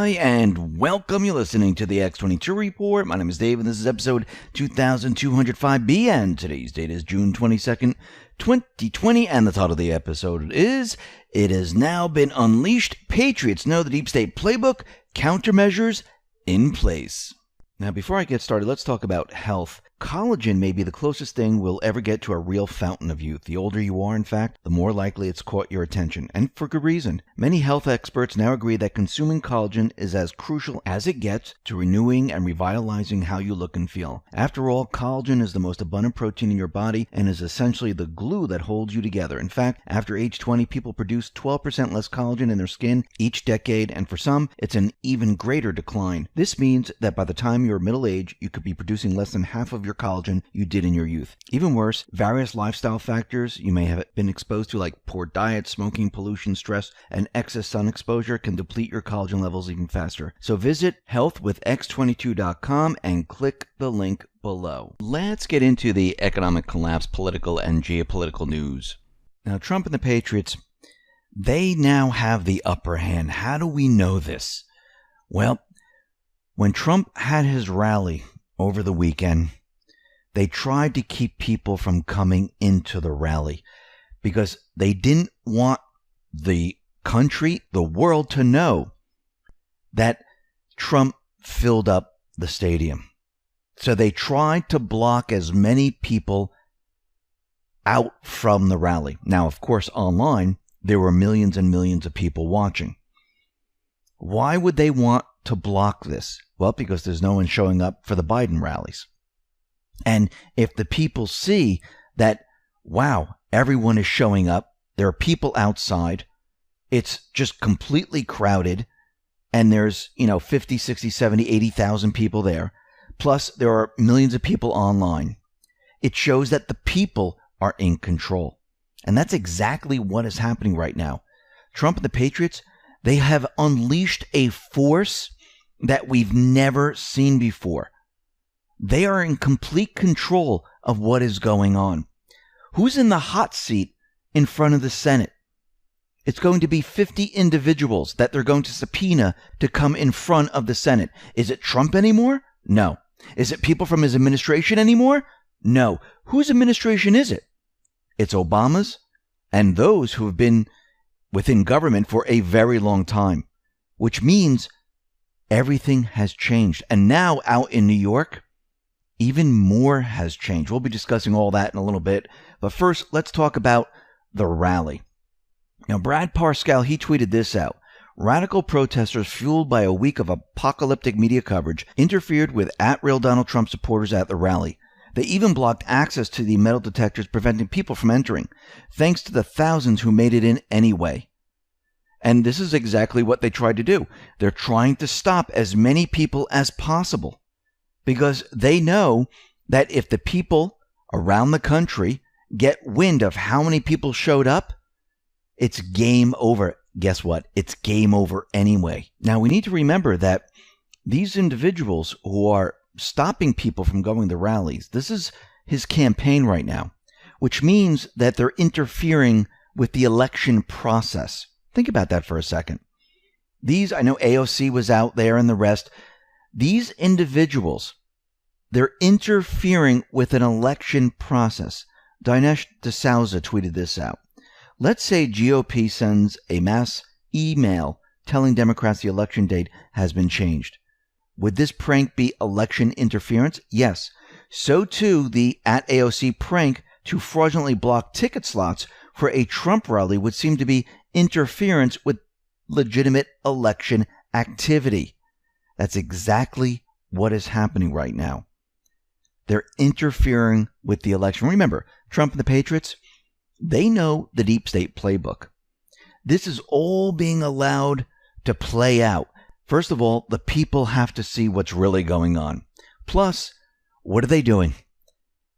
Hi, and welcome. You're listening to the X22 Report. My name is Dave, and this is episode 2205B, and today's date is June 22nd, 2020, and the title of the episode is, It Has Now Been Unleashed, Patriots Know the Deep State Playbook, Countermeasures in Place. Now, before I get started, let's talk about health. Collagen may be the closest thing we'll ever get to a real fountain of youth. The older you are, in fact, the more likely it's caught your attention, and for good reason. Many health experts now agree that consuming collagen is as crucial as it gets to renewing and revitalizing how you look and feel. After all, collagen is the most abundant protein in your body and is essentially the glue that holds you together. In fact, after age 20, people produce 12% less collagen in their skin each decade, and for some, it's an even greater decline. This means that by the time you're middle age, you could be producing less than half of your collagen you did in your youth. Even worse, various lifestyle factors you may have been exposed to, like poor diet, smoking, pollution, stress, and excess sun exposure, can deplete your collagen levels even faster. So visit healthwithx22.com and click the link below. Let's get into the economic collapse, political, and geopolitical news. Now, Trump and the Patriots, they now have the upper hand. How do we know this? Well, when Trump had his rally over the weekend, they tried to keep people from coming into the rally because they didn't want the country, the world, to know that Trump filled up the stadium. So they tried to block as many people out from the rally. Now, of course, online, there were millions and millions of people watching. Why would they want to block this? Well, because there's no one showing up for the Biden rallies. And if the people see that, wow, everyone is showing up, there are people outside, it's just completely crowded, and there's, 50, 60, 70, 80,000 people there, plus there are millions of people online, it shows that the people are in control. And that's exactly what is happening right now. Trump and the Patriots, they have unleashed a force that we've never seen before. They are in complete control of what is going on. Who's in the hot seat in front of the Senate? It's going to be 50 individuals that they're going to subpoena to come in front of the Senate. Is it Trump anymore? No. Is it people from his administration anymore? No. Whose administration is it? It's Obama's and those who have been within government for a very long time, which means everything has changed. And now out in New York, even more has changed. We'll be discussing all that in a little bit. But first, let's talk about the rally. Now, Brad Parscale, he tweeted this out. Radical protesters fueled by a week of apocalyptic media coverage interfered with @Real Donald Trump supporters at the rally. They even blocked access to the metal detectors, preventing people from entering, thanks to the thousands who made it in anyway. And this is exactly what they tried to do. They're trying to stop as many people as possible, because they know that if the people around the country get wind of how many people showed up, it's game over. Guess what? It's game over anyway. Now, we need to remember that these individuals who are stopping people from going to rallies, this is his campaign right now, which means that they're interfering with the election process. Think about that for a second. I know AOC was out there and the rest. These individuals, they're interfering with an election process. Dinesh D'Souza tweeted this out. Let's say GOP sends a mass email telling Democrats the election date has been changed. Would this prank be election interference? Yes. So too, the @AOC prank to fraudulently block ticket slots for a Trump rally would seem to be interference with legitimate election activity. That's exactly what is happening right now. They're interfering with the election. Remember, Trump and the Patriots, they know the deep state playbook. This is all being allowed to play out. First of all, the people have to see what's really going on. Plus, what are they doing?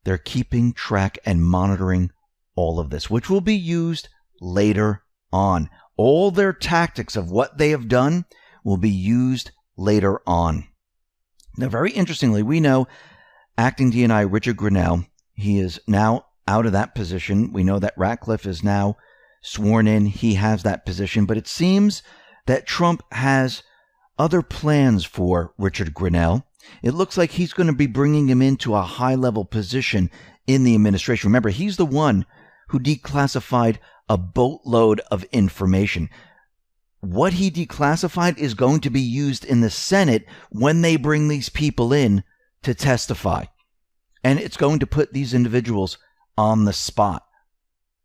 They're keeping track and monitoring all of this, which will be used later on. All their tactics of what they have done will be used later on. Now, very interestingly, we know acting DNI Richard Grenell, he is now out of that position. We know that Ratcliffe is now sworn in. He has that position. But it seems that Trump has other plans for Richard Grenell. It looks like he's going to be bringing him into a high-level position in the administration. Remember, he's the one who declassified a boatload of information. What he declassified is going to be used in the Senate when they bring these people in to testify. And it's going to put these individuals on the spot.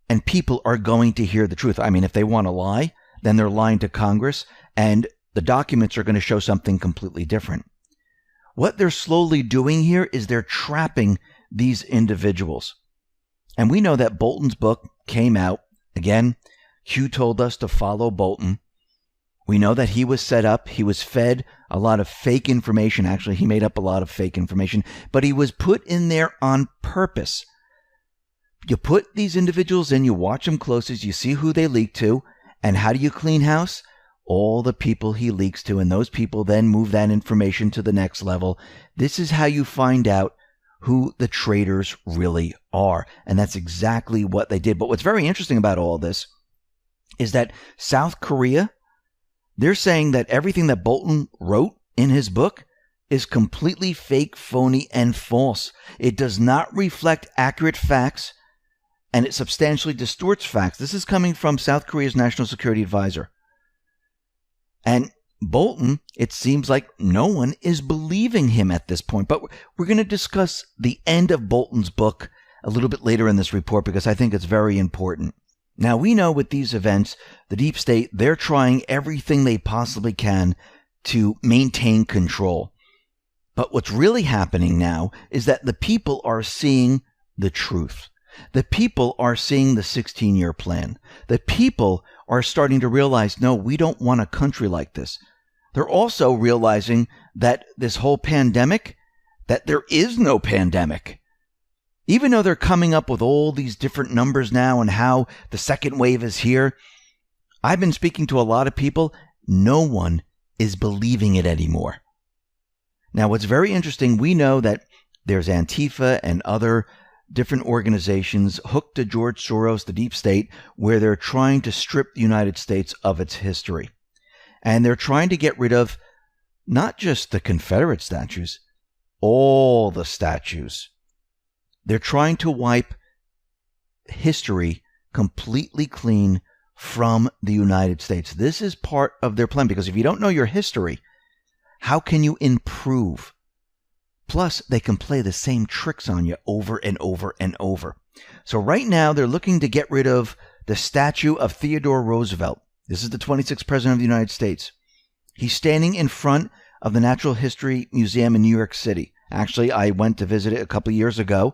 And people are going to hear the truth. I mean, if they want to lie, then they're lying to Congress, and the documents are going to show something completely different. What they're slowly doing here is they're trapping these individuals. And we know that Bolton's book came out. Again, Hugh told us to follow Bolton. We know that he was set up. He was fed a lot of fake information. Actually, he made up a lot of fake information, but he was put in there on purpose. You put these individuals in, you watch them closely, you see who they leak to, and how do you clean house? All the people he leaks to, and those people then move that information to the next level. This is how you find out who the traitors really are. And that's exactly what they did. But what's very interesting about all this is that South Korea, they're saying that everything that Bolton wrote in his book is completely fake, phony, and false. It does not reflect accurate facts, and it substantially distorts facts. This is coming from South Korea's National Security Advisor. And Bolton, it seems like no one is believing him at this point. But we're going to discuss the end of Bolton's book a little bit later in this report because I think it's very important. Now, we know with these events, the deep state, they're trying everything they possibly can to maintain control. But what's really happening now is that the people are seeing the truth. The people are seeing the 16-year plan. The people are starting to realize, no, we don't want a country like this. They're also realizing that this whole pandemic, that there is no pandemic. Even though they're coming up with all these different numbers now and how the second wave is here, I've been speaking to a lot of people. No one is believing it anymore. Now, what's very interesting, we know that there's Antifa and other different organizations hooked to George Soros, the deep state, where they're trying to strip the United States of its history. And they're trying to get rid of not just the Confederate statues, all the statues. They're trying to wipe history completely clean from the United States. This is part of their plan, because if you don't know your history, how can you improve? Plus, they can play the same tricks on you over and over and over. So right now, they're looking to get rid of the statue of Theodore Roosevelt. This is the 26th president of the United States. He's standing in front of the Natural History Museum in New York City. Actually, I went to visit it a couple of years ago,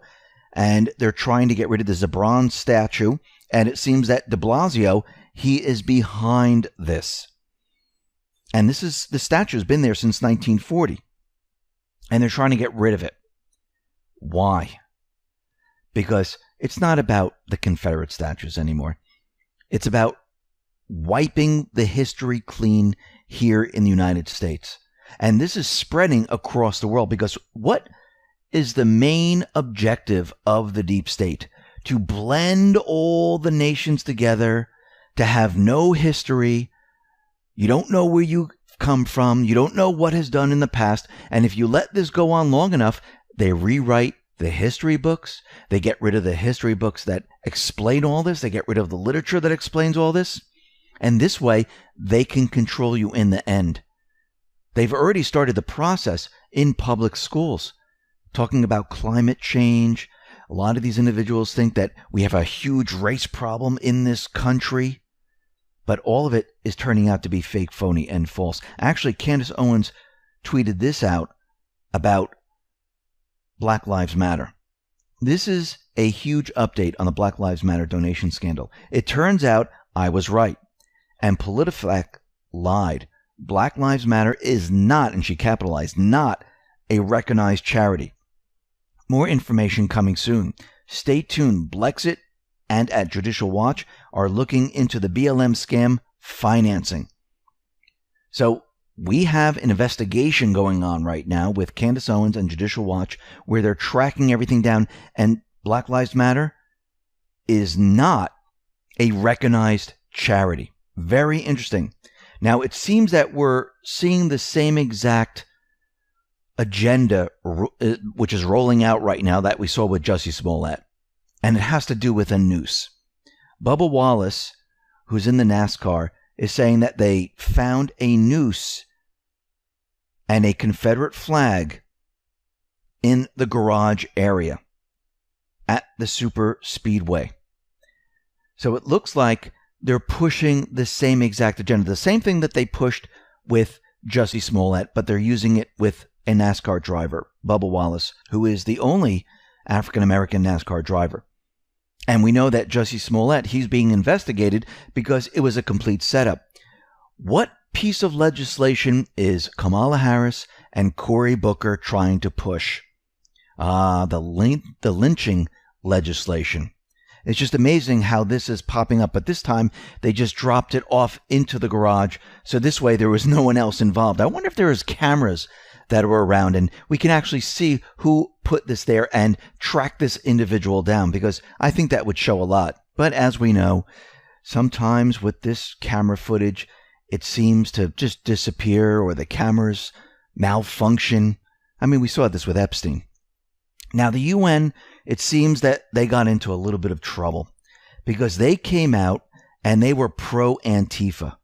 and they're trying to get rid of this bronze statue, and it seems that de Blasio, he is behind this. And the statue has been there since 1940, and they're trying to get rid of it. Why? Because it's not about the Confederate statues anymore. It's about wiping the history clean here in the United States. And this is spreading across the world, because what is the main objective of the deep state? To blend all the nations together, to have no history. You don't know where you come from. You don't know what has done in the past. And if you let this go on long enough, they rewrite the history books. They get rid of the history books that explain all this. They get rid of the literature that explains all this. And this way, they can control you in the end. They've already started the process in public schools, talking about climate change. A lot of these individuals think that we have a huge race problem in this country, but all of it is turning out to be fake, phony, and false. Actually, Candace Owens tweeted this out about Black Lives Matter. This is a huge update on the Black Lives Matter donation scandal. It turns out I was right, and PolitiFact lied. Black Lives Matter is not, and she capitalized, not a recognized charity. More information coming soon. Stay tuned. Blexit and at Judicial Watch are looking into the BLM scam financing. So we have an investigation going on right now with Candace Owens and Judicial Watch, where they're tracking everything down, and Black Lives Matter is not a recognized charity. Very interesting. Now, it seems that we're seeing the same exact agenda, which is rolling out right now, that we saw with Jussie Smollett. And it has to do with a noose. Bubba Wallace, who's in the NASCAR, is saying that they found a noose and a Confederate flag in the garage area at the super speedway. So it looks like they're pushing the same exact agenda, the same thing that they pushed with Jussie Smollett, but they're using it with a NASCAR driver, Bubba Wallace, who is the only African-American NASCAR driver. And we know that Jussie Smollett, he's being investigated because it was a complete setup. What piece of legislation is Kamala Harris and Cory Booker trying to push? The lynching legislation. It's just amazing how this is popping up. But this time, they just dropped it off into the garage. So this way, there was no one else involved. I wonder if there is cameras that were around and we can actually see who put this there and track this individual down, because I think that would show a lot. But as we know, sometimes with this camera footage, it seems to just disappear or the cameras malfunction. I mean, we saw this with Epstein. Now, the UN, it seems that they got into a little bit of trouble because they came out and they were pro-Antifa.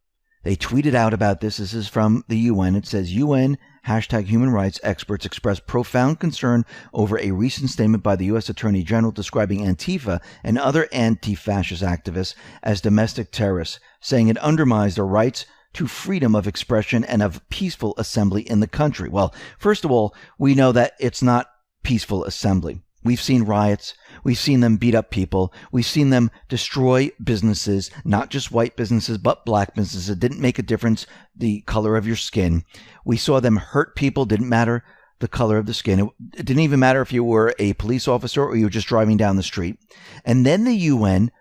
They tweeted out about this. This is from the UN. It says, UN #human rights experts expressed profound concern over a recent statement by the U.S. Attorney General describing Antifa and other anti-fascist activists as domestic terrorists, saying it undermines their rights to freedom of expression and of peaceful assembly in the country. Well, first of all, we know that it's not peaceful assembly. We've seen riots. We've seen them beat up people. We've seen them destroy businesses, not just white businesses, but black businesses. It didn't make a difference the color of your skin. We saw them hurt people. Didn't matter the color of the skin. It didn't even matter if you were a police officer or you were just driving down the street. And then the UN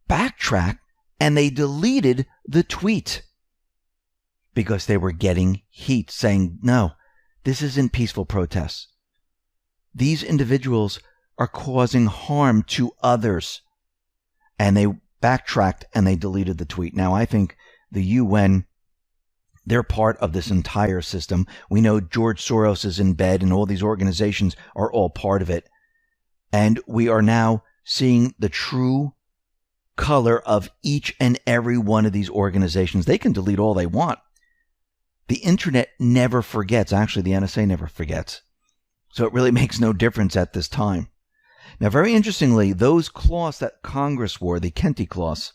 backtracked and they deleted the tweet because they were getting heat saying, no, this isn't peaceful protests. These individuals are causing harm to others. And they backtracked and they deleted the tweet. Now, I think the UN, they're part of this entire system. We know George Soros is in bed and all these organizations are all part of it. And we are now seeing the true color of each and every one of these organizations. They can delete all they want. The internet never forgets. Actually, the NSA never forgets. So it really makes no difference at this time. Now, very interestingly, those cloths that Congress wore, the Kente cloths,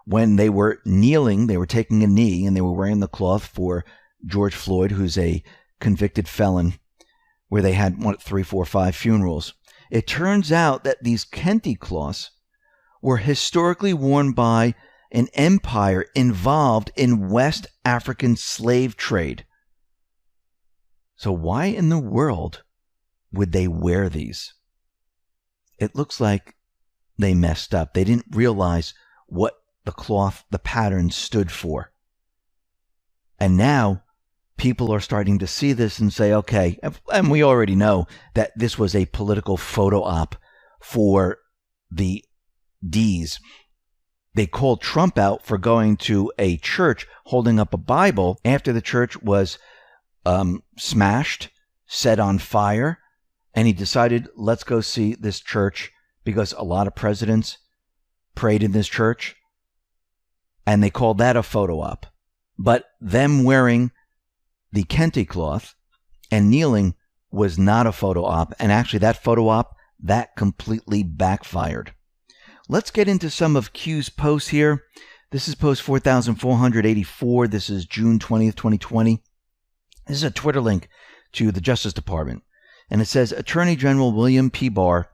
when they were kneeling, they were taking a knee, and they were wearing the cloth for George Floyd, who's a convicted felon, where they had 3, 4, 5 funerals. It turns out that these Kente cloths were historically worn by an empire involved in West African slave trade. So why in the world would they wear these? It looks like they messed up. They didn't realize what the cloth, the pattern stood for. And now people are starting to see this and say, okay, and we already know that this was a political photo op for the D's. They called Trump out for going to a church holding up a Bible after the church was smashed, set on fire. And he decided, let's go see this church because a lot of presidents prayed in this church. And they called that a photo op. But them wearing the Kente cloth and kneeling was not a photo op. And actually that photo op, that completely backfired. Let's get into some of Q's posts here. This is post 4,484. This is June 20th, 2020. This is a Twitter link to the Justice Department. And it says, Attorney General William P. Barr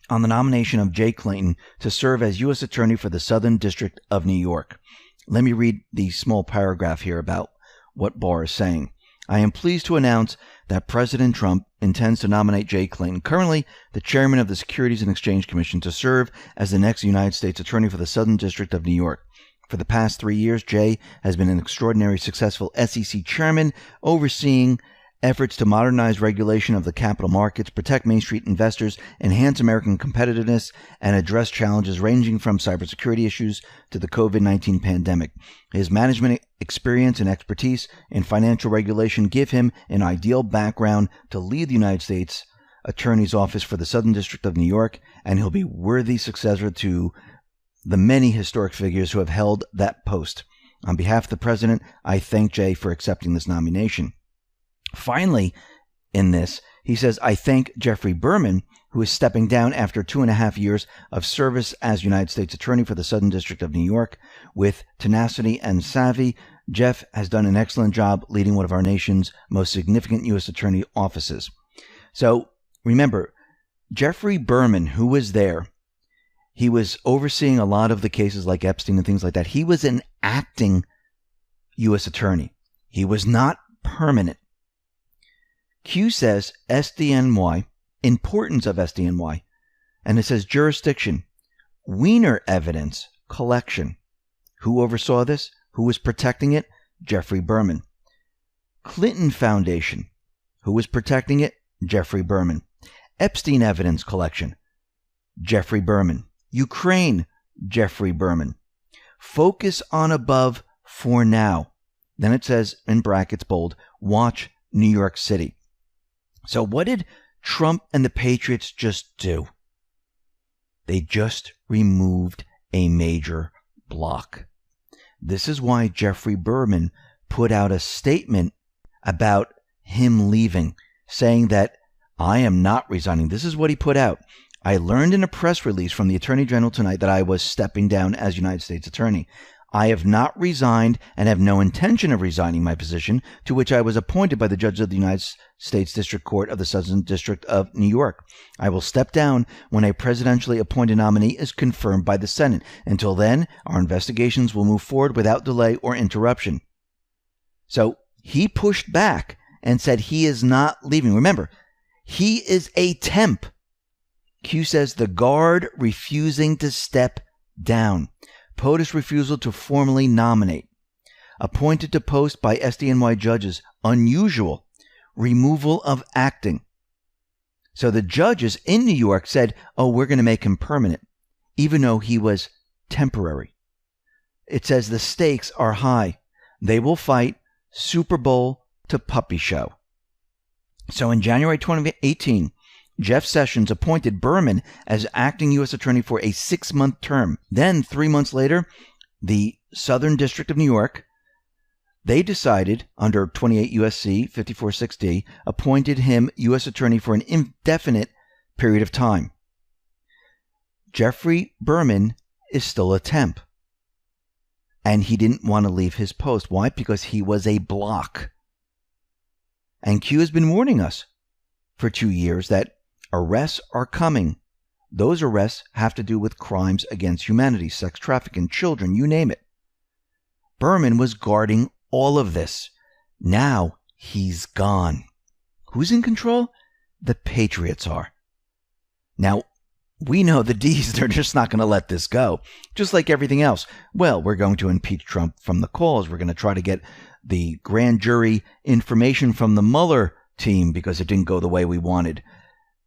on the nomination of Jay Clayton to serve as U.S. Attorney for the Southern District of New York. Let me read the small paragraph here about what Barr is saying. I am pleased to announce that President Trump intends to nominate Jay Clayton, currently the chairman of the Securities and Exchange Commission, to serve as the next United States Attorney for the Southern District of New York. For the past 3 years, Jay has been an extraordinary successful SEC chairman, overseeing efforts to modernize regulation of the capital markets, protect Main Street investors, enhance American competitiveness, and address challenges ranging from cybersecurity issues to the COVID-19 pandemic. His management experience and expertise in financial regulation give him an ideal background to lead the United States Attorney's Office for the Southern District of New York, and he'll be a worthy successor to the many historic figures who have held that post. On behalf of the President, I thank Jay for accepting this nomination. Finally, in this, he says, I thank Jeffrey Berman, who is stepping down after 2.5 years of service as United States Attorney for the Southern District of New York. With tenacity and savvy, Jeff has done an excellent job leading one of our nation's most significant U.S. Attorney offices. So, remember, Jeffrey Berman, who was there, he was overseeing a lot of the cases like Epstein and things like that. He was an acting U.S. Attorney. He was not permanent. Q says SDNY, importance of SDNY, and it says jurisdiction, Wiener evidence collection. Who oversaw this? Who was protecting it? Jeffrey Berman. Clinton Foundation. Who was protecting it? Jeffrey Berman. Epstein evidence collection. Jeffrey Berman. Ukraine. Jeffrey Berman. Focus on above for now. Then it says, in brackets bold, watch New York City. So what did Trump and the Patriots just do? They just removed a major block. This is why Jeffrey Berman put out a statement about him leaving, saying that I am not resigning. This is what he put out. I learned in a press release from the Attorney General tonight that I was stepping down as United States Attorney. I have not resigned and have no intention of resigning my position, to which I was appointed by the judge of the United States District Court of the Southern District of New York. I will step down when a presidentially appointed nominee is confirmed by the Senate. Until then, our investigations will move forward without delay or interruption. So he pushed back and said he is not leaving. Remember, he is a temp. Q says the guard refusing to step down. POTUS refusal to formally nominate. Appointed to post by SDNY judges. Unusual. Removal of acting. So the judges in New York said, oh, we're going to make him permanent, even though he was temporary. It says the stakes are high. They will fight Super Bowl to puppy show. So in January 2018, Jeff Sessions appointed Berman as acting U.S. Attorney for a 6-month term. Then, 3 months later, the Southern District of New York, they decided, under 28 U.S.C. 54-6D, appointed him U.S. Attorney for an indefinite period of time. Jeffrey Berman is still a temp. And he didn't want to leave his post. Why? Because he was a block. And Q has been warning us for 2 years that arrests are coming. Those arrests have to do with crimes against humanity, sex trafficking, children, you name it. Berman was guarding all of this. Now he's gone. Who's in control? The Patriots are. Now, we know the D's, they're just not going to let this go. Just like everything else. Well, we're going to impeach Trump from the cause. We're going to try to get the grand jury information from the Mueller team because it didn't go the way we wanted.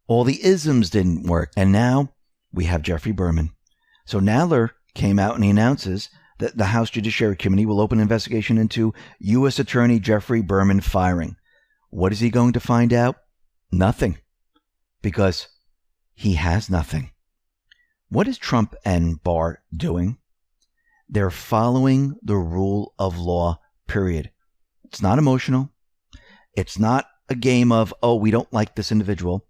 All the isms didn't work. And now we have Jeffrey Berman. So Nadler came out and he announces that the House Judiciary Committee will open an investigation into U.S. Attorney Jeffrey Berman firing. What is he going to find out? Nothing. Because he has nothing. What is Trump and Barr doing? They're following the rule of law, period. It's not emotional. It's not a game of, oh, we don't like this individual.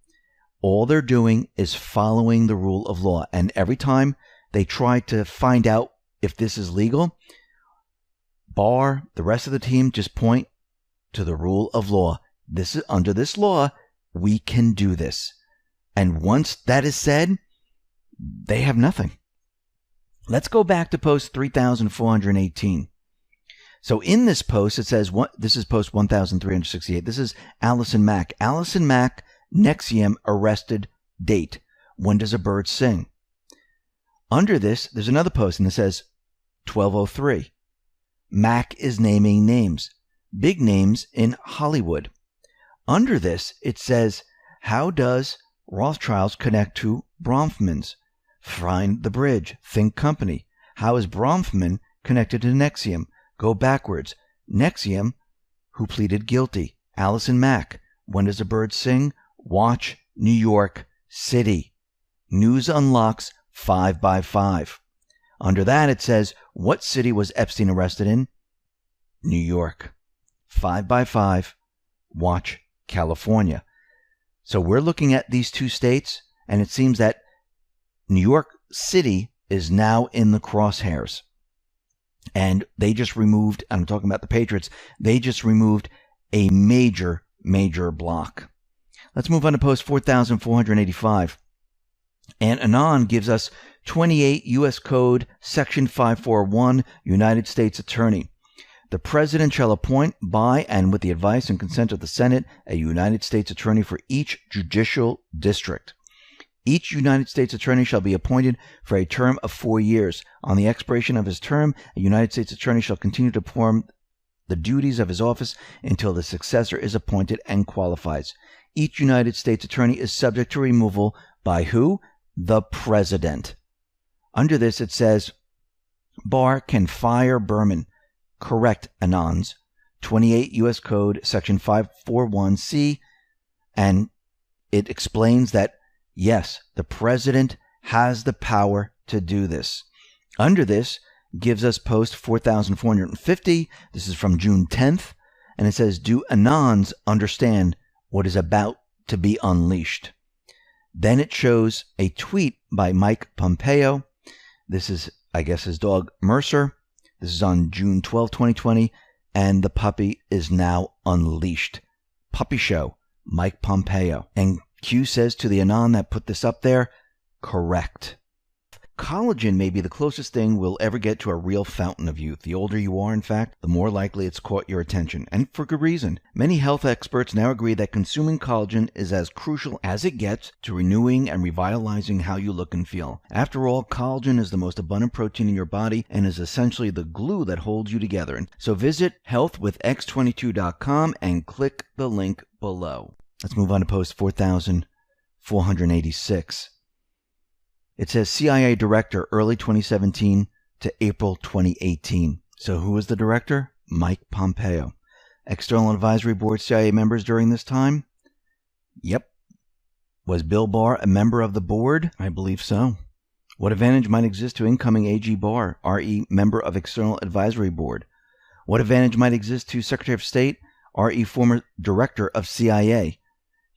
All they're doing is following the rule of law. And every time they try to find out if this is legal, Barr, the rest of the team just point to the rule of law. This is under this law, we can do this. And once that is said, they have nothing. Let's go back to post 3,418. So in this post, it says, this is post 1,368. This is Allison Mack. Allison Mack, Nexium arrested date. When does a bird sing? Under this, there's another post, and it says 1203. Mack is naming names. Big names in Hollywood. Under this, it says, how does Rothschild's connect to Bronfman's? Find the bridge. Think company. How is Bronfman connected to Nexium? Go backwards. Nexium, who pleaded guilty. Allison Mack. When does a bird sing? Watch New York City. News unlocks 5 by 5. Under that, it says, what city was Epstein arrested in? New York. 5 by 5. Watch California. So we're looking at these two states, and it seems that New York City is now in the crosshairs. And they just removed, I'm talking about the Patriots, they just removed a major block. Let's move on to post 4485. And Anon gives us 28 U.S. Code Section 541, United States Attorney. The President shall appoint by and with the advice and consent of the Senate a United States Attorney for each judicial district. Each United States Attorney shall be appointed for a term of 4 years. On the expiration of his term, a United States Attorney shall continue to perform the duties of his office until the successor is appointed and qualifies. Each United States Attorney is subject to removal by who? The President. Under this, it says, Barr can fire Berman. Correct, Anons. 28 U.S. Code, Section 541C, and it explains that, yes, the President has the power to do this. Under this, gives us post 4450. This is from June 10th, and it says, do Anons understand what is about to be unleashed? Then it shows a tweet by Mike Pompeo. This is, I guess, his dog Mercer. This is on June 12, 2020, and the puppy is now unleashed. Puppy show, Mike Pompeo. And Q says to the Anon that put this up there, correct. Collagen may be the closest thing we'll ever get to a real fountain of youth. The older you are, in fact, the more likely it's caught your attention, and for good reason. Many health experts now agree that consuming collagen is as crucial as it gets to renewing and revitalizing how you look and feel. After all, collagen is the most abundant protein in your body and is essentially the glue that holds you together. So visit healthwithx22.com and click the link below. Let's move on to post 4486. It says CIA Director early 2017 to April 2018. So who was the director? Mike Pompeo. External Advisory Board CIA members during this time? Yep. Was Bill Barr a member of the board? I believe so. What advantage might exist to incoming AG Barr, RE member of External Advisory Board? What advantage might exist to Secretary of State, RE former director of CIA?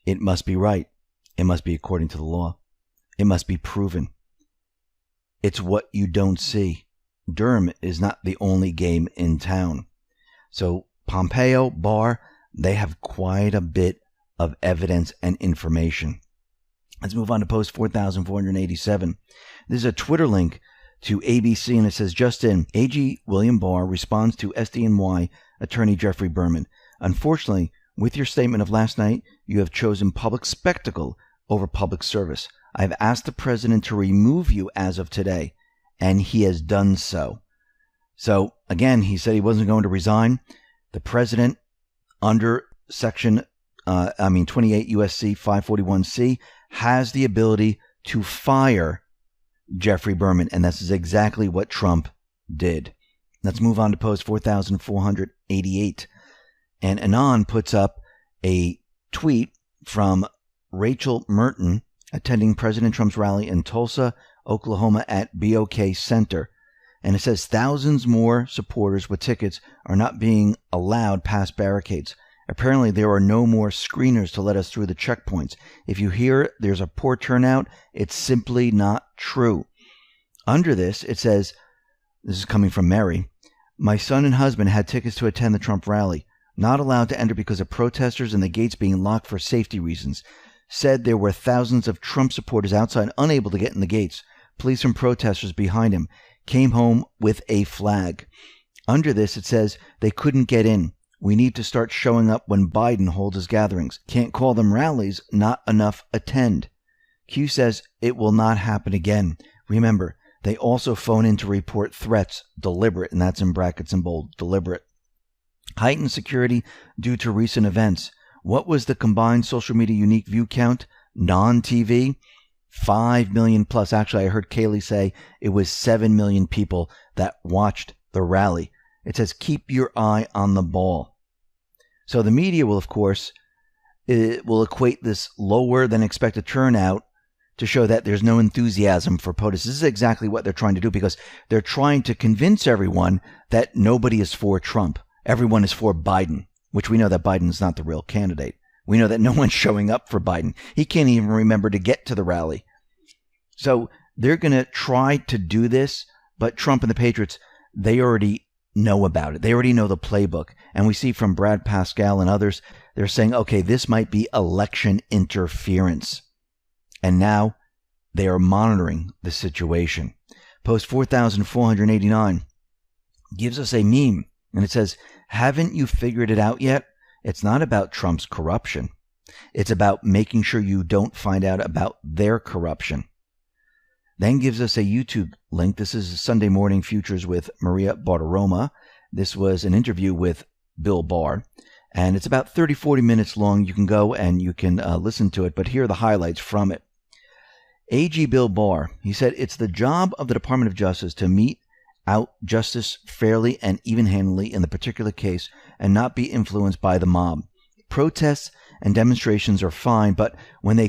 It must be right. It must be according to the law. It must be proven. It's what you don't see. Durham is not the only game in town. So Pompeo, Barr, they have quite a bit of evidence and information. Let's move on to post 4487. This is a Twitter link to ABC, and it says, just in, AG William Barr responds to SDNY attorney Jeffrey Berman. Unfortunately, with your statement of last night, you have chosen public spectacle over public service. I've asked the president to remove you as of today, and he has done so. So, again, he said he wasn't going to resign. The president, under Section 28 U.S.C. 541C, has the ability to fire Jeffrey Berman, and this is exactly what Trump did. Let's move on to post 4488. And Anon puts up a tweet from Rachel Merton attending President Trump's rally in Tulsa, Oklahoma at BOK Center. And it says thousands more supporters with tickets are not being allowed past barricades. Apparently, there are no more screeners to let us through the checkpoints. If you hear there's a poor turnout, it's simply not true. Under this, it says, this is coming from Mary, my son and husband had tickets to attend the Trump rally, not allowed to enter because of protesters and the gates being locked for safety reasons. Said there were thousands of Trump supporters outside unable to get in the gates. Police and protesters behind him came home with a flag. Under this, it says they couldn't get in. We need to start showing up when Biden holds his gatherings. Can't call them rallies, not enough attend. Q says it will not happen again. Remember, they also phone in to report threats, deliberate, and that's in brackets in bold, deliberate. Heightened security due to recent events. What was the combined social media unique view count? Non-TV? 5 million plus. Actually, I heard Kaylee say it was 7 million people that watched the rally. It says, keep your eye on the ball. So the media will, of course, it will equate this lower than expected turnout to show that there's no enthusiasm for POTUS. This is exactly what they're trying to do, because they're trying to convince everyone that nobody is for Trump. Everyone is for Biden, which we know that Biden is not the real candidate. We know that no one's showing up for Biden. He can't even remember to get to the rally. So they're going to try to do this, but Trump and the Patriots, they already know about it. They already know the playbook. And we see from Brad Pascal and others, they're saying, okay, this might be election interference. And now they are monitoring the situation. Post 4,489 gives us a meme, and it says, haven't you figured it out yet? It's not about Trump's corruption. It's about making sure you don't find out about their corruption. Then gives us a YouTube link. This is Sunday Morning Futures with Maria Bartiromo. This was an interview with Bill Barr, and it's about 30-40 minutes long. You can go and you can listen to it, but here are the highlights from it. AG Bill Barr, he said, it's the job of the Department of Justice to mete out justice fairly and even-handedly in the particular case and not be influenced by the mob. Protests and demonstrations are fine, but when they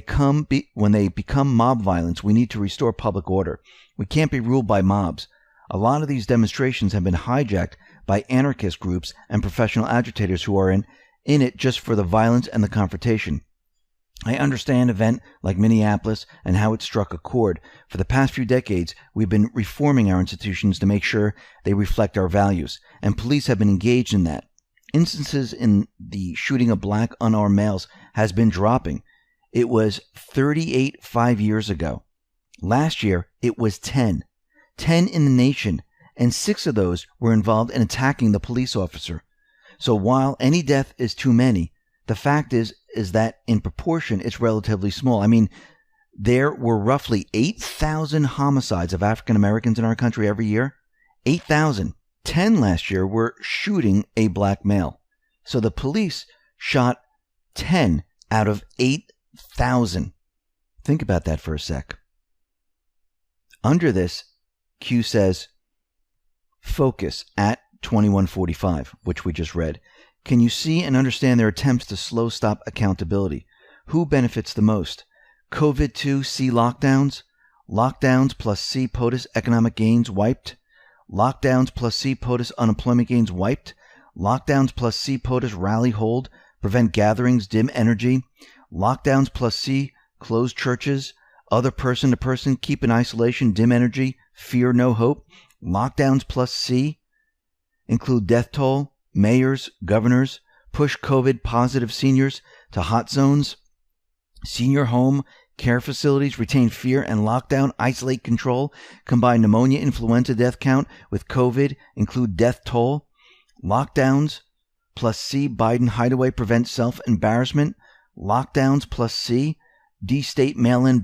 become mob violence, we need to restore public order. We can't be ruled by mobs. A lot of these demonstrations have been hijacked by anarchist groups and professional agitators who are in it just for the violence and the confrontation. I understand an event like Minneapolis and how it struck a chord. For the past few decades, we've been reforming our institutions to make sure they reflect our values, and police have been engaged in that. Instances in the shooting of black unarmed males has been dropping. It was 38 5 years ago. Last year, it was 10. 10 in the nation, and 6 of those were involved in attacking the police officer. So while any death is too many, the fact is that in proportion, it's relatively small. I mean, there were roughly 8,000 homicides of African Americans in our country every year. 8,000. 10 last year were shooting a black male. So the police shot 10 out of 8,000. Think about that for a sec. Under this, Q says, focus at 2145, which we just read. Can you see and understand their attempts to slow stop accountability? Who benefits the most? COVID-2 C lockdowns? Lockdowns plus C POTUS economic gains wiped? Lockdowns plus C POTUS unemployment gains wiped? Lockdowns plus C POTUS rally hold? Prevent gatherings, dim energy? Lockdowns plus C close churches? Other person to person, keep in isolation, dim energy, fear no hope? Lockdowns plus C include death toll, mayors, governors, push COVID positive seniors to hot zones, senior home care facilities, retain fear and lockdown, isolate control, combine pneumonia, influenza death count with COVID, include death toll. Lockdowns plus C, Biden hideaway, prevent self-embarrassment. Lockdowns plus C, D-state mail-in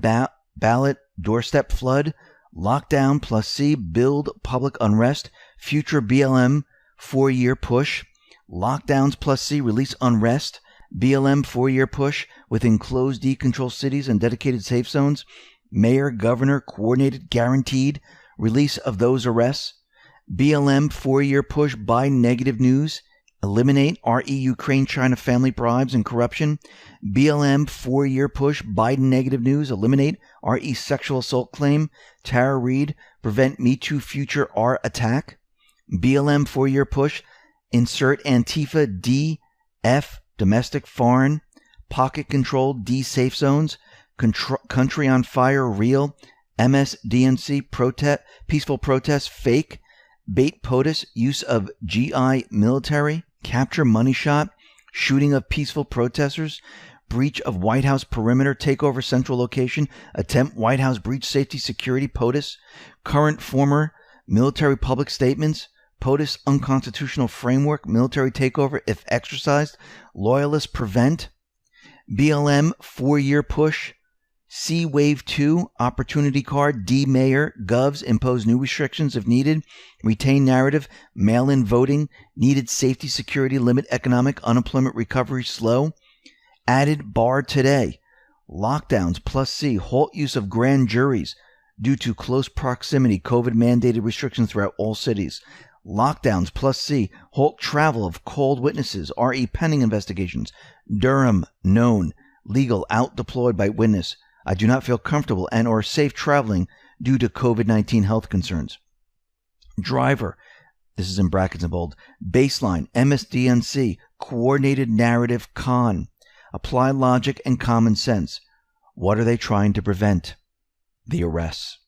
ballot, doorstep flood. Lockdown plus C, build public unrest, future BLM 4-year push. Lockdowns plus C, release unrest. BLM 4-year push with enclosed decontrolled cities and dedicated safe zones. Mayor, governor, coordinated, guaranteed release of those arrests. BLM 4-year push, Biden negative news. Eliminate RE Ukraine China family bribes and corruption. BLM 4-year push, Biden negative news. Eliminate RE sexual assault claim. Tara Reid, prevent Me Too future R attack. BLM 4-year push, insert Antifa DF, domestic foreign. Pocket control D safe zones. Country on fire real. MSDNC protest, peaceful protests fake. Bait POTUS, use of GI military. Capture money shot, shooting of peaceful protesters, breach of White House perimeter, takeover central location, attempt White House breach safety security, POTUS, current former military public statements, POTUS unconstitutional framework, military takeover if exercised, loyalists prevent, BLM 4-year push, C Wave 2, opportunity card, D Mayor, Govs, impose new restrictions if needed, retain narrative, mail-in voting, needed safety security, limit economic unemployment recovery slow, Added bar today. Lockdowns plus C. Halt use of grand juries due to close proximity. COVID mandated restrictions throughout all cities. Lockdowns plus C. Halt travel of called witnesses. RE pending investigations. Durham known. Legal out deployed by witness. I do not feel comfortable and or safe traveling due to COVID-19 health concerns. Driver. This is in brackets and bold. Baseline. MSDNC. Coordinated narrative con. Apply logic and common sense. What are they trying to prevent? The arrests.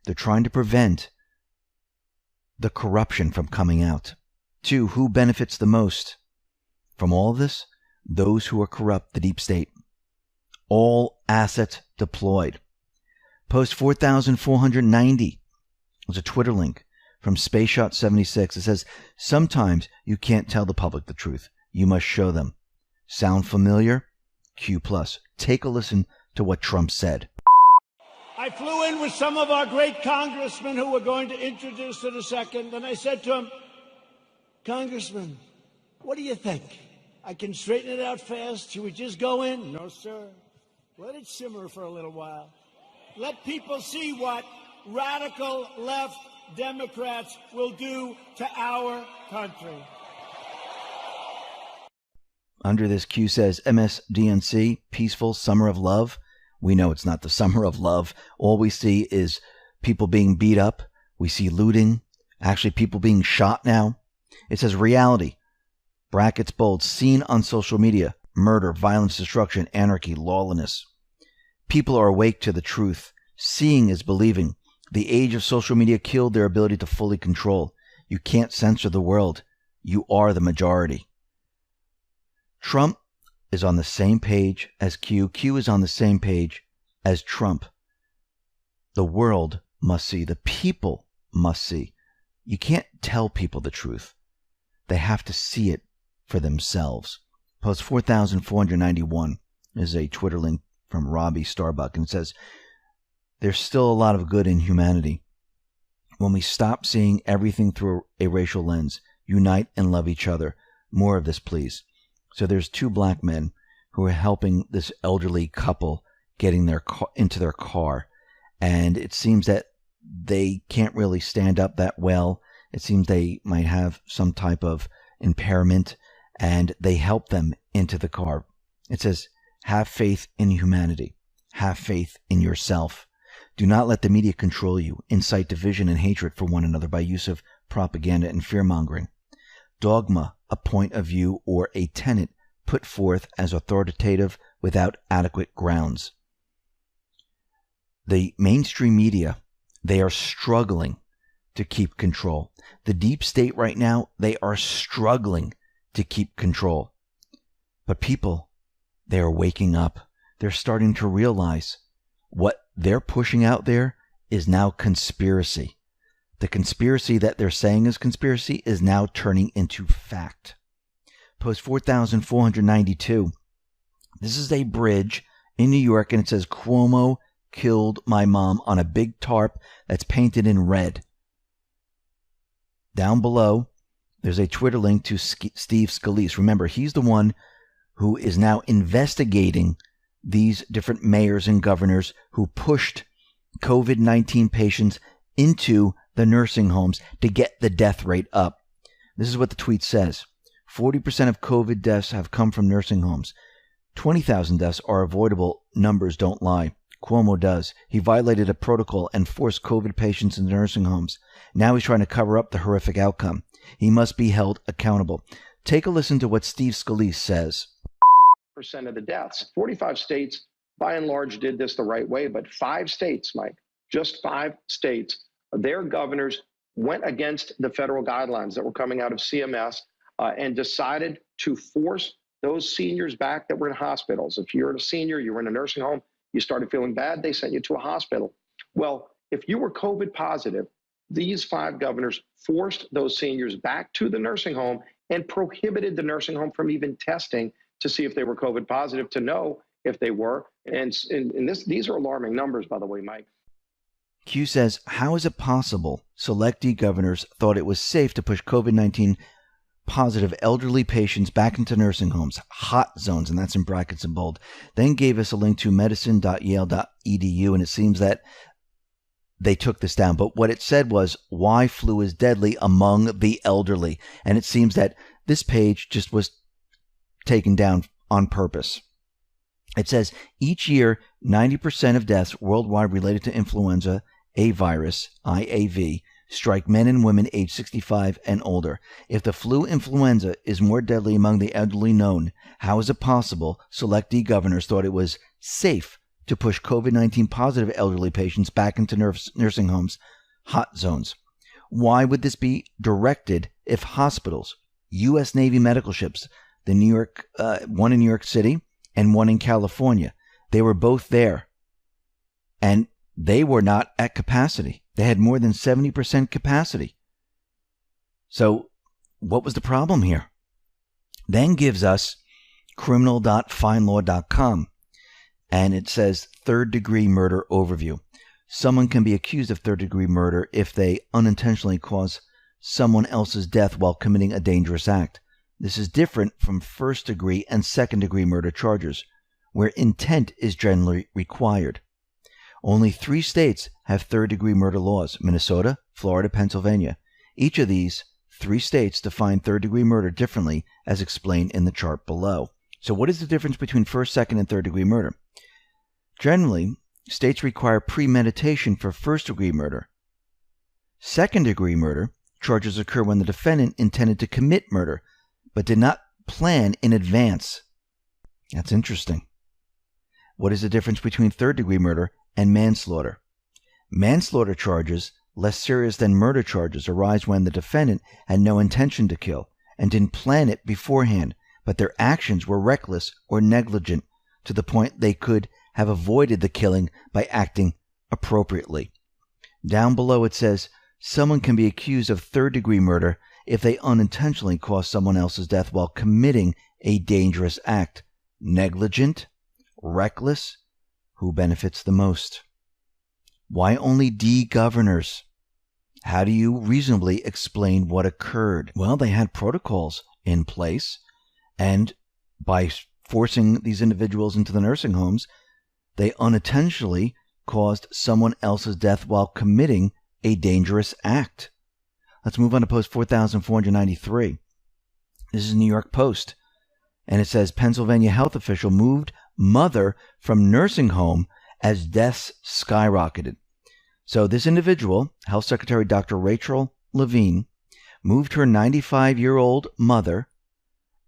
They're trying to prevent the corruption from coming out. 2. Who benefits the most from all of this? Those who are corrupt, the deep state. All assets deployed. Post 4,490. There's a Twitter link from SpaceShot76. It says, sometimes you can't tell the public the truth. You must show them. Sound familiar? Q+. Take a listen to what Trump said. I flew in with some of our great congressmen who we're going to introduce in a second, and I said to him, Congressman, what do you think? I can straighten it out fast. Should we just go in? No, sir. Let it simmer for a little while. Let people see what radical left Democrats will do to our country. Under this, Q says MSDNC, peaceful summer of love. We know it's not the summer of love. All we see is people being beat up. We see looting, actually people being shot now. It says reality, brackets bold, seen on social media, murder, violence, destruction, anarchy, lawlessness. People are awake to the truth. Seeing is believing. The age of social media killed their ability to fully control. You can't censor the world. You are the majority. Trump is on the same page as Q. Q is on the same page as Trump. The world must see. The people must see. You can't tell people the truth. They have to see it for themselves. Post 4,491 is a Twitter link from Robbie Starbuck, and it says, there's still a lot of good in humanity. When we stop seeing everything through a racial lens, unite and love each other. More of this, please. So there's 2 black men who are helping this elderly couple getting into their car. And it seems that they can't really stand up that well. It seems they might have some type of impairment, and they help them into the car. It says, have faith in humanity. Have faith in yourself. Do not let the media control you, incite division and hatred for one another by use of propaganda and fear-mongering. Dogma, a point of view or a tenet put forth as authoritative without adequate grounds. The mainstream media, they are struggling to keep control. The deep state right now, they are struggling to keep control. But people, they are waking up. They're starting to realize what they're pushing out there is now conspiracy. The conspiracy that they're saying is conspiracy is now turning into fact. Post 4,492. This is a bridge in New York, and it says, Cuomo killed my mom, on a big tarp that's painted in red. Down below, there's a Twitter link to Steve Scalise. Remember, he's the one who is now investigating these different mayors and governors who pushed COVID-19 patients into the nursing homes to get the death rate up. This is what the tweet says. 40% of COVID deaths have come from nursing homes. 20,000 deaths are avoidable. Numbers don't lie. Cuomo does. He violated a protocol and forced COVID patients into nursing homes. Now he's trying to cover up the horrific outcome. He must be held accountable. Take a listen to what Steve Scalise says. Percent of the deaths. 45 states, by and large, did this the right way, but 5 states, Mike, just 5 states, their governors went against the federal guidelines that were coming out of CMS and decided to force those seniors back that were in hospitals. If you're a senior, you were in a nursing home, you started feeling bad, they sent you to a hospital. Well, if you were COVID positive, these 5 governors forced those seniors back to the nursing home and prohibited the nursing home from even testing to see if they were COVID positive, to know if they were. And these are alarming numbers, by the way, Mike. Q says, how is it possible selectee governors thought it was safe to push COVID-19 positive elderly patients back into nursing homes, hot zones, and that's in brackets in bold. Then gave us a link to medicine.yale.edu, and it seems that they took this down. But what it said was why flu is deadly among the elderly. And it seems that this page just was taken down on purpose. It says each year, 90% of deaths worldwide related to influenza A virus, IAV, strike men and women age 65 and older. If the flu influenza is more deadly among the elderly known, how is it possible selectee governors thought it was safe to push COVID-19 positive elderly patients back into nursing homes, hot zones? Why would this be directed if hospitals, U.S. Navy medical ships, the one in New York City and one in California, they were both there, and they were not at capacity. They had more than 70% capacity. So what was the problem here? Then gives us criminal.findlaw.com, and it says third-degree murder overview. Someone can be accused of third-degree murder if they unintentionally cause someone else's death while committing a dangerous act. This is different from first-degree and second-degree murder charges, where intent is generally required. Only 3 states have third-degree murder laws: Minnesota, Florida, Pennsylvania. Each of these 3 states define third-degree murder differently, as explained in the chart below. So what is the difference between first, second, and third-degree murder? Generally, states require premeditation for first-degree murder. Second-degree murder charges occur when the defendant intended to commit murder, but did not plan in advance. That's interesting. What is the difference between third-degree murder and manslaughter? Manslaughter charges, less serious than murder charges, arise when the defendant had no intention to kill and didn't plan it beforehand, but their actions were reckless or negligent to the point they could have avoided the killing by acting appropriately. Down below it says, someone can be accused of third-degree murder if they unintentionally cause someone else's death while committing a dangerous act. Negligent? Reckless? Who benefits the most? Why only D governors? How do you reasonably explain what occurred? Well, they had protocols in place, and by forcing these individuals into the nursing homes, they unintentionally caused someone else's death while committing a dangerous act. Let's move on to post 4,493. This is New York Post, and it says Pennsylvania health official moved mother from nursing home as deaths skyrocketed. So this individual, Health Secretary Dr. Rachel Levine, moved her 95-year-old mother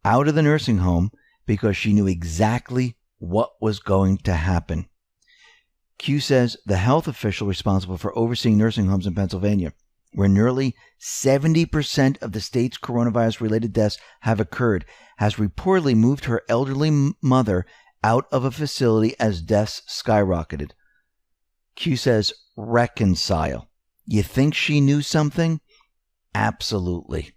out of the nursing home because she knew exactly what was going to happen. Q says the health official responsible for overseeing nursing homes in Pennsylvania, where nearly 70% of the state's coronavirus-related deaths have occurred, has reportedly moved her elderly mother out of a facility as deaths skyrocketed. Q says, reconcile. You think she knew something? Absolutely.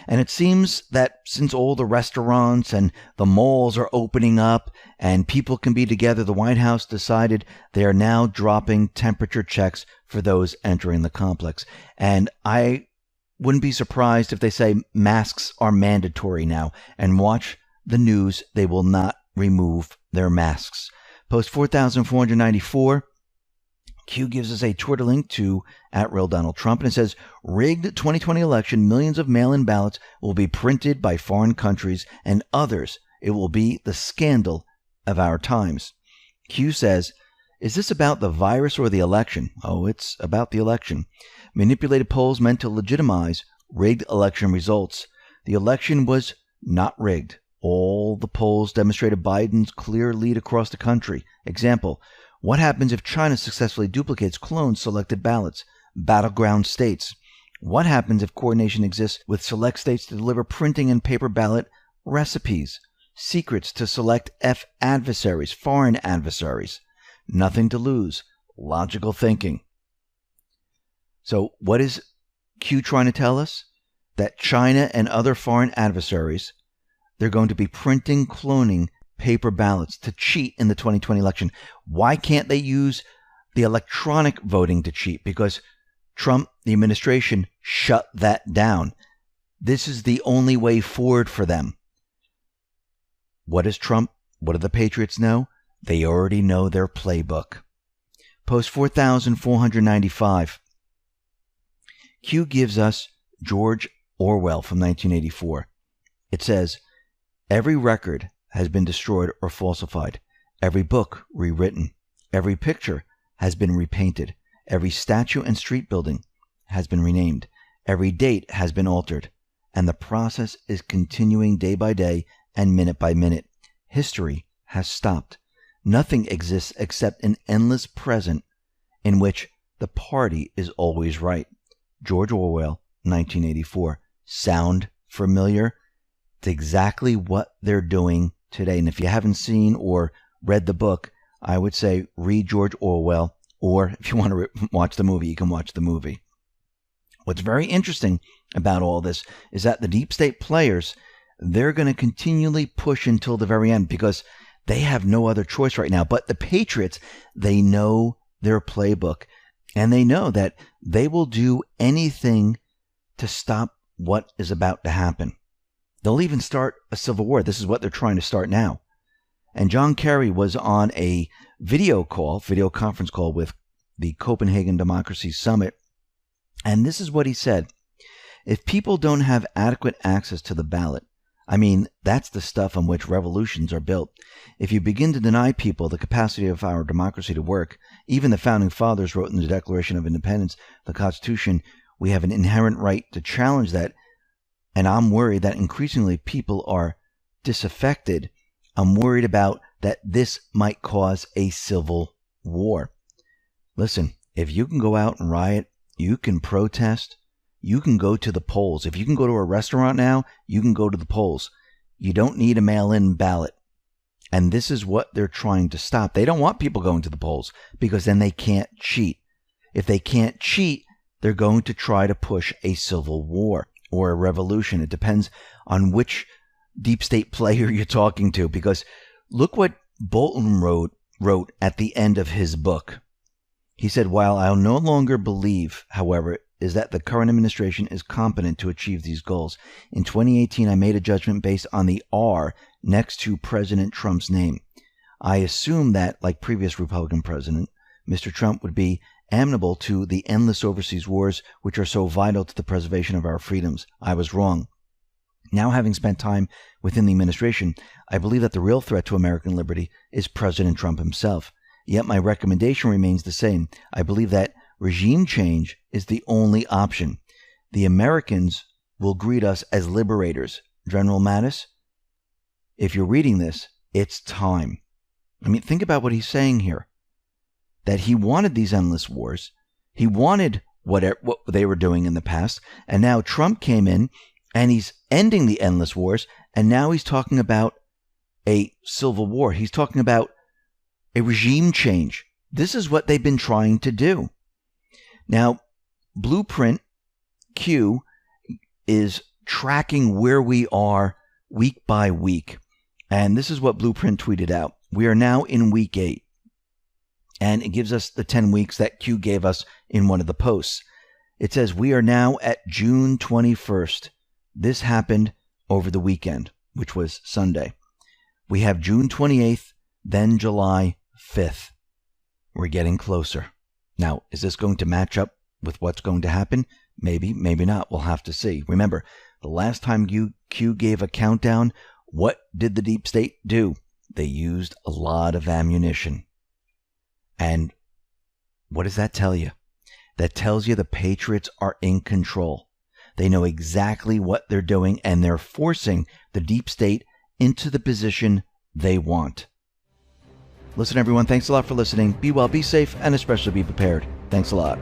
And it seems that since all the restaurants and the malls are opening up and people can be together, the White House decided they are now dropping temperature checks for those entering the complex. And I wouldn't be surprised if they say masks are mandatory now. And watch the news, they will not remove their masks. Post 4,494. Q gives us a Twitter link to @RealDonaldTrump, and it says, rigged 2020 election, millions of mail-in ballots will be printed by foreign countries and others. It will be the scandal of our times. Q says, is this about the virus or the election? Oh, it's about the election. Manipulated polls meant to legitimize rigged election results. The election was not rigged. All the polls demonstrated Biden's clear lead across the country. Example, what happens if China successfully duplicates cloned selected ballots? Battleground states. What happens if coordination exists with select states to deliver printing and paper ballot recipes? Secrets to select F adversaries, foreign adversaries. Nothing to lose. Logical thinking. So what is Q trying to tell us? That China and other foreign adversaries, they're going to be printing, cloning paper ballots to cheat in the 2020 election. Why can't they use the electronic voting to cheat? Because Trump, the administration, shut that down. This is the only way forward for them. What is Trump? What do the Patriots know? They already know their playbook. Post 4495. Q gives us George Orwell from 1984. It says, every record has been destroyed or falsified. Every book rewritten. Every picture has been repainted. Every statue and street building has been renamed. Every date has been altered. And the process is continuing day by day and minute by minute. History has stopped. Nothing exists except an endless present in which the party is always right. George Orwell, 1984. Sound familiar? It's exactly what they're doing today. And if you haven't seen or read the book, I would say read George Orwell, or if you want to watch the movie, you can watch the movie. What's very interesting about all this is that the deep state players, they're going to continually push until the very end because they have no other choice right now. But the Patriots, they know their playbook, and they know that they will do anything to stop what is about to happen. They'll even start a civil war. This is what they're trying to start now. And John Kerry was on a video conference call with the Copenhagen Democracy Summit. And this is what he said. If people don't have adequate access to the ballot, I mean, that's the stuff on which revolutions are built. If you begin to deny people the capacity of our democracy to work, even the Founding Fathers wrote in the Declaration of Independence, the Constitution, we have an inherent right to challenge that. And I'm worried that increasingly people are disaffected. I'm worried about that this might cause a civil war. Listen, if you can go out and riot, you can protest, you can go to the polls. If you can go to a restaurant now, you can go to the polls. You don't need a mail-in ballot. And this is what they're trying to stop. They don't want people going to the polls because then they can't cheat. If they can't cheat, they're going to try to push a civil war or a revolution. It depends on which deep state player you're talking to, because look what Bolton wrote at the end of his book. He said, while I'll no longer believe, however, is that the current administration is competent to achieve these goals. In 2018, I made a judgment based on the R next to President Trump's name. I assumed that, like previous Republican president, Mr. Trump would be amenable to the endless overseas wars which are so vital to the preservation of our freedoms. I was wrong. Now, having spent time within the administration, I believe that the real threat to American liberty is President Trump himself. Yet my recommendation remains the same. I believe that regime change is the only option. The Americans will greet us as liberators. General Mattis, if you're reading this, it's time. I mean, think about what he's saying here. That he wanted these endless wars. He wanted what they were doing in the past. And now Trump came in and he's ending the endless wars. And now he's talking about a civil war. He's talking about a regime change. This is what they've been trying to do. Now, Blueprint Q is tracking where we are week by week. And this is what Blueprint tweeted out. We are now in week 8. And it gives us the 10 weeks that Q gave us in one of the posts. It says we are now at June 21st. This happened over the weekend, which was Sunday. We have June 28th, then July 5th. We're getting closer. Now, is this going to match up with what's going to happen? Maybe, maybe not. We'll have to see. Remember, the last time Q gave a countdown, what did the deep state do? They used a lot of ammunition. And what does that tell you? That tells you the Patriots are in control. They know exactly what they're doing, and they're forcing the deep state into the position they want. Listen, everyone, thanks a lot for listening. Be well, be safe, and especially be prepared. Thanks a lot.